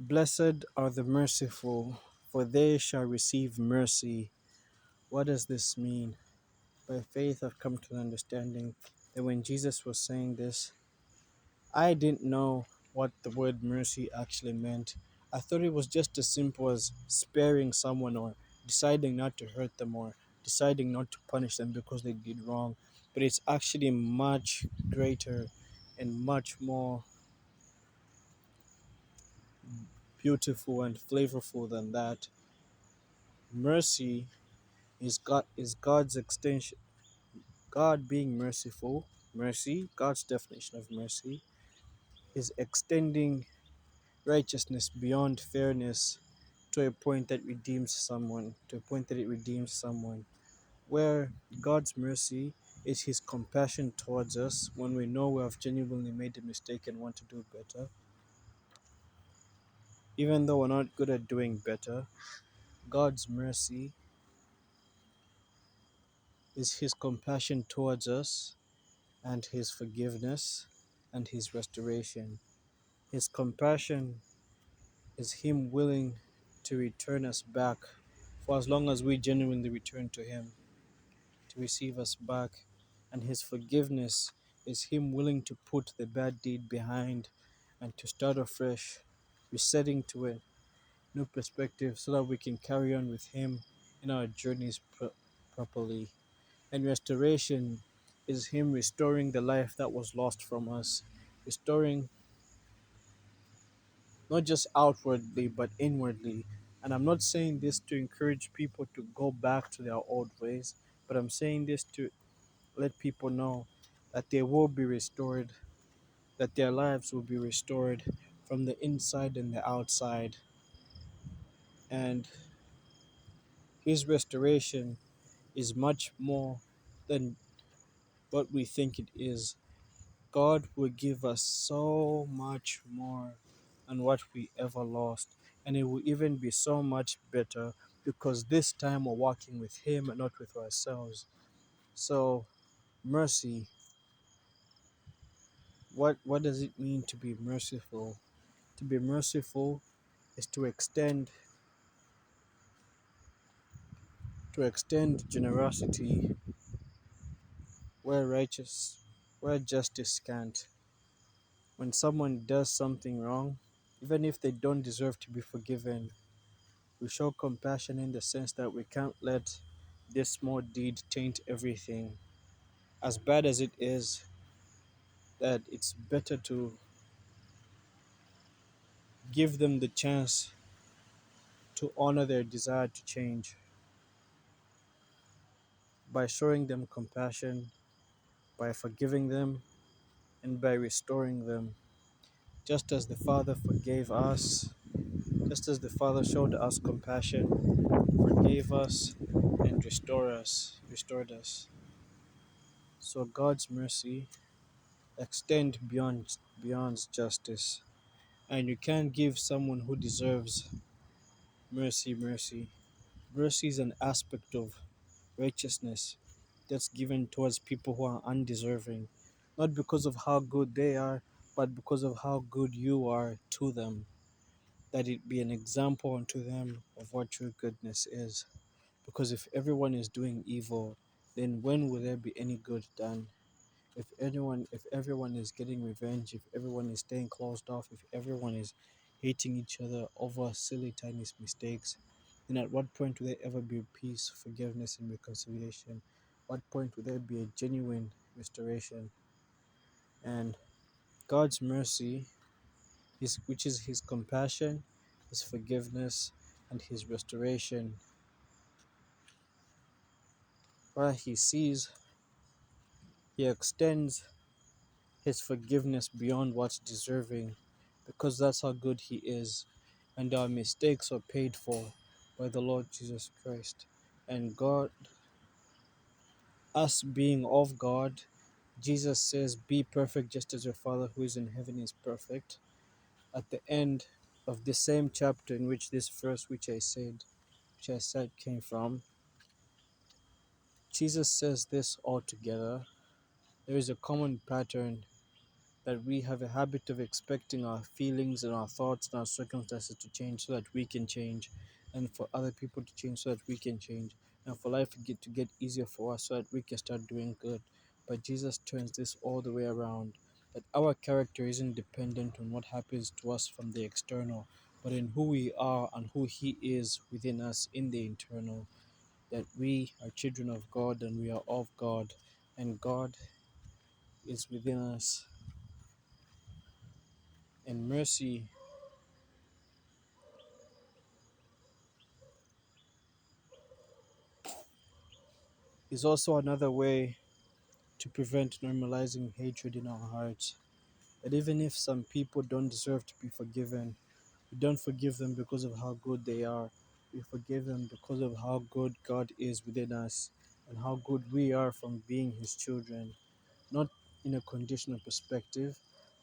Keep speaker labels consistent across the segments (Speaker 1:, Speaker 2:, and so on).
Speaker 1: Blessed are the merciful, for they shall receive mercy. What does this mean? By faith, I've come to the understanding that when Jesus was saying this, I didn't know what the word mercy actually meant. I thought it was just as simple as sparing someone or deciding not to hurt them or deciding not to punish them because they did wrong. But it's actually much greater and much more beautiful and flavorful than that. Mercy is God's extension. God being merciful, mercy, God's definition of mercy, is extending righteousness beyond fairness to a point that redeems someone, to a point that it redeems someone. Where God's mercy is his compassion towards us when we know we have genuinely made a mistake and want to do better. Even though we're not good at doing better, God's mercy is his compassion towards us and his forgiveness and his restoration. His compassion is him willing to return us back for as long as we genuinely return to him, to receive us back. And his forgiveness is him willing to put the bad deed behind and to start afresh, resetting to a new perspective so that we can carry on with him in our journeys properly. And restoration is him restoring the life that was lost from us, restoring not just outwardly but inwardly. And I'm not saying this to encourage people to go back to their old ways, but I'm saying this to let people know that they will be restored, that their lives will be restored from the inside and the outside. And his restoration is much more than what we think it is. God will give us so much more than what we ever lost. And it will even be so much better because this time we're walking with Him and not with ourselves. So, mercy. What does it mean to be merciful? To be merciful is to extend generosity where justice can't. When someone does something wrong, even if they don't deserve to be forgiven, we show compassion in the sense that we can't let this small deed taint everything. As bad as it is, that it's better to give them the chance to honor their desire to change by showing them compassion, by forgiving them, and by restoring them. Just as the Father forgave us, just as the Father showed us compassion, forgave us, and restored us. So God's mercy extend beyond justice. And you can't give someone who deserves mercy. Mercy is an aspect of righteousness that's given towards people who are undeserving, not because of how good they are, but because of how good you are to them. That it be an example unto them of what true goodness is. Because if everyone is doing evil, then when will there be any good done? If everyone is getting revenge, if everyone is staying closed off, if everyone is hating each other over silly tiny mistakes, then at what point will there ever be peace, forgiveness, and reconciliation? What point will there be a genuine restoration? And God's mercy, which is His compassion, His forgiveness, and His restoration, where He sees, He extends His forgiveness beyond what's deserving, because that's how good He is, and our mistakes are paid for by the Lord Jesus Christ. And God, us being of God, Jesus says, "Be perfect just as your Father who is in heaven is perfect." At the end of the same chapter in which this verse which I said came from, Jesus says this all together. There is a common pattern that we have a habit of expecting our feelings and our thoughts and our circumstances to change so that we can change, and for other people to change so that we can change, and for life to get easier for us so that we can start doing good. But Jesus turns this all the way around, that our character isn't dependent on what happens to us from the external, but in who we are and who He is within us in the internal. That we are children of God and we are of God, and God is within us. And mercy is also another way to prevent normalizing hatred in our hearts. That even if some people don't deserve to be forgiven, we don't forgive them because of how good they are. We forgive them because of how good God is within us and how good we are from being His children. Not in a conditional perspective,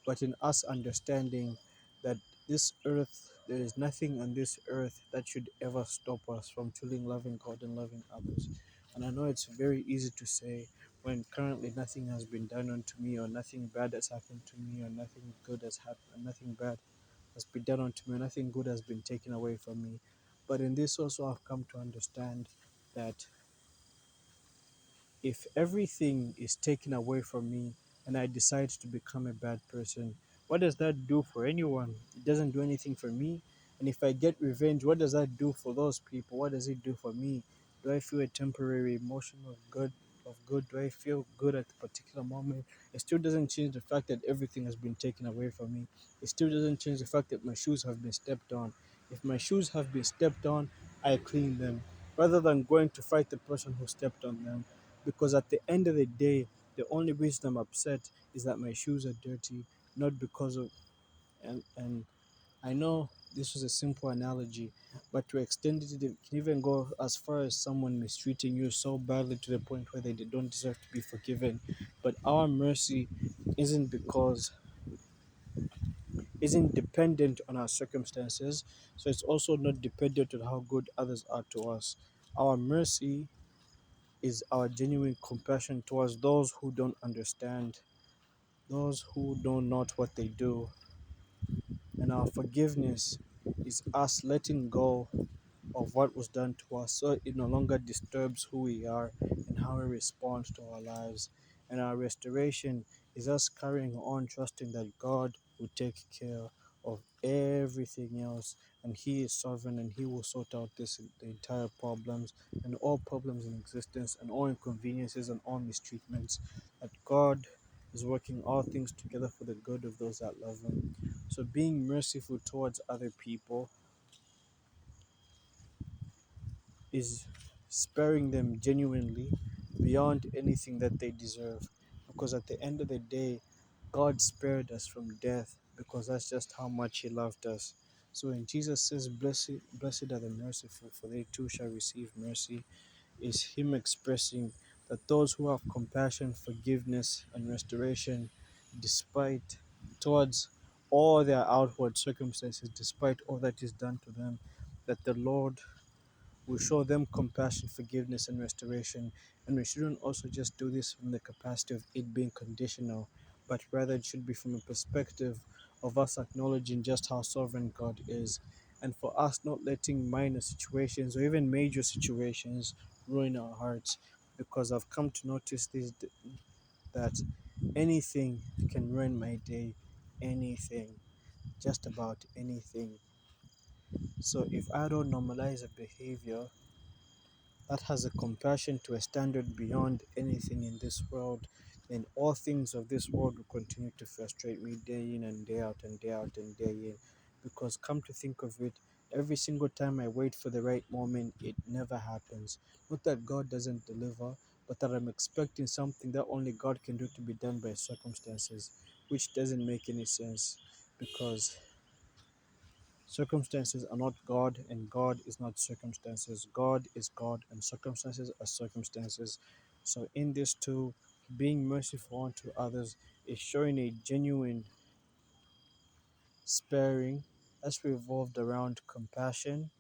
Speaker 1: but in us understanding that this earth, there is nothing on this earth that should ever stop us from truly loving God and loving others. And I know it's very easy to say when currently nothing has been done unto me, or nothing bad has happened to me, or nothing good has happened, nothing bad has been done unto me, or nothing good has been taken away from me. But in this also, I've come to understand that if everything is taken away from me and I decide to become a bad person, what does that do for anyone? It doesn't do anything for me. And if I get revenge, what does that do for those people? What does it do for me? Do I feel a temporary emotion of good? Do I feel good at the particular moment? It still doesn't change the fact that everything has been taken away from me. It still doesn't change the fact that my shoes have been stepped on. If my shoes have been stepped on, I clean them rather than going to fight the person who stepped on them, because at the end of the day, the only reason I'm upset is that my shoes are dirty, not because of. And I know this was a simple analogy, but to extend it, it can even go as far as someone mistreating you so badly to the point where they don't deserve to be forgiven. But our mercy isn't because isn't dependent on our circumstances, so it's also not dependent on how good others are to us. Our mercy is our genuine compassion towards those who don't understand, those who know not what they do. And our forgiveness is us letting go of what was done to us so it no longer disturbs who we are and how we respond to our lives. And our restoration is us carrying on, trusting that God will take care of everything else, and He is sovereign and He will sort out the entire problems and all problems in existence and all inconveniences and all mistreatments. That God is working all things together for the good of those that love Him. So being merciful towards other people is sparing them genuinely beyond anything that they deserve. Because at the end of the day, God spared us from death because that's just how much He loved us. So when Jesus says, Blessed are the merciful, for they too shall receive mercy, is Him expressing that those who have compassion, forgiveness, and restoration, despite towards all their outward circumstances, despite all that is done to them, that the Lord will show them compassion, forgiveness, and restoration. And we shouldn't also just do this from the capacity of it being conditional, but rather it should be from a perspective of us acknowledging just how sovereign God is, and for us not letting minor situations or even major situations ruin our hearts. Because I've come to notice that anything can ruin my day, anything, just about anything. So if I don't normalize a behavior that has a compassion to a standard beyond anything in this world, then all things of this world will continue to frustrate me day in and day out and day out and day in. Because come to think of it, every single time I wait for the right moment, it never happens. Not that God doesn't deliver, but that I'm expecting something that only God can do to be done by circumstances, which doesn't make any sense because circumstances are not God, and God is not circumstances. God is God, and circumstances are circumstances. So, in this too, being merciful unto others is showing a genuine sparing that's revolved around compassion,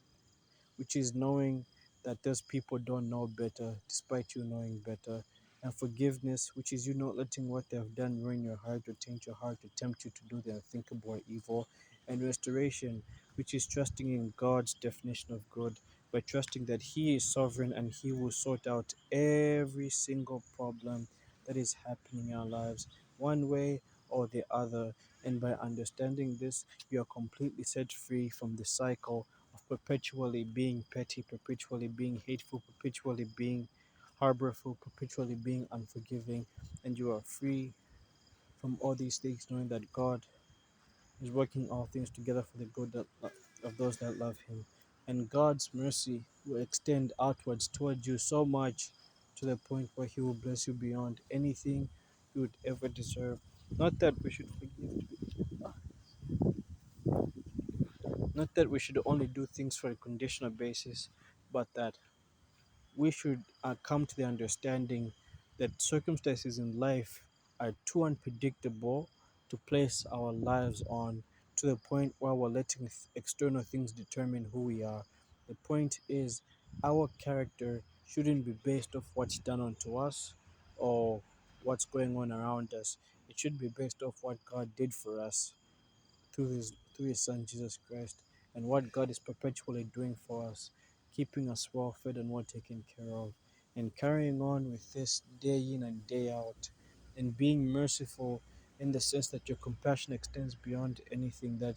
Speaker 1: which is knowing that those people don't know better despite you knowing better. and forgiveness, which is you not letting what they have done ruin your heart or taint your heart or tempt you to do the unthinkable or evil, and restoration, which is trusting in God's definition of good, by trusting that He is sovereign and He will sort out every single problem that is happening in our lives, one way or the other. And by understanding this, you are completely set free from the cycle of perpetually being petty, perpetually being hateful, perpetually being harborful, perpetually being unforgiving, and you are free from all these things, knowing that God is working all things together for the good of those that love Him. And God's mercy will extend outwards towards you so much to the point where He will bless you beyond anything you would ever deserve. Not that we should forgive, not that we should only do things for a conditional basis, but that we should come to the understanding that circumstances in life are too unpredictable to place our lives on, to the point where we're letting external things determine who we are. The point is, our character shouldn't be based off what's done unto us or what's going on around us. It should be based off what God did for us through his son Jesus Christ, and what God is perpetually doing for us, keeping us well fed and well taken care of, and carrying on with this day in and day out, and being merciful in the sense that your compassion extends beyond anything that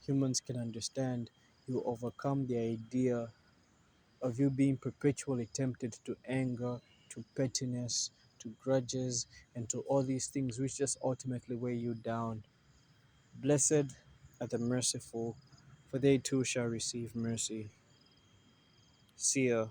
Speaker 1: humans can understand. You overcome the idea of you being perpetually tempted to anger, to pettiness, to grudges, and to all these things which just ultimately weigh you down. Blessed are the merciful, for they too shall receive mercy. See ya.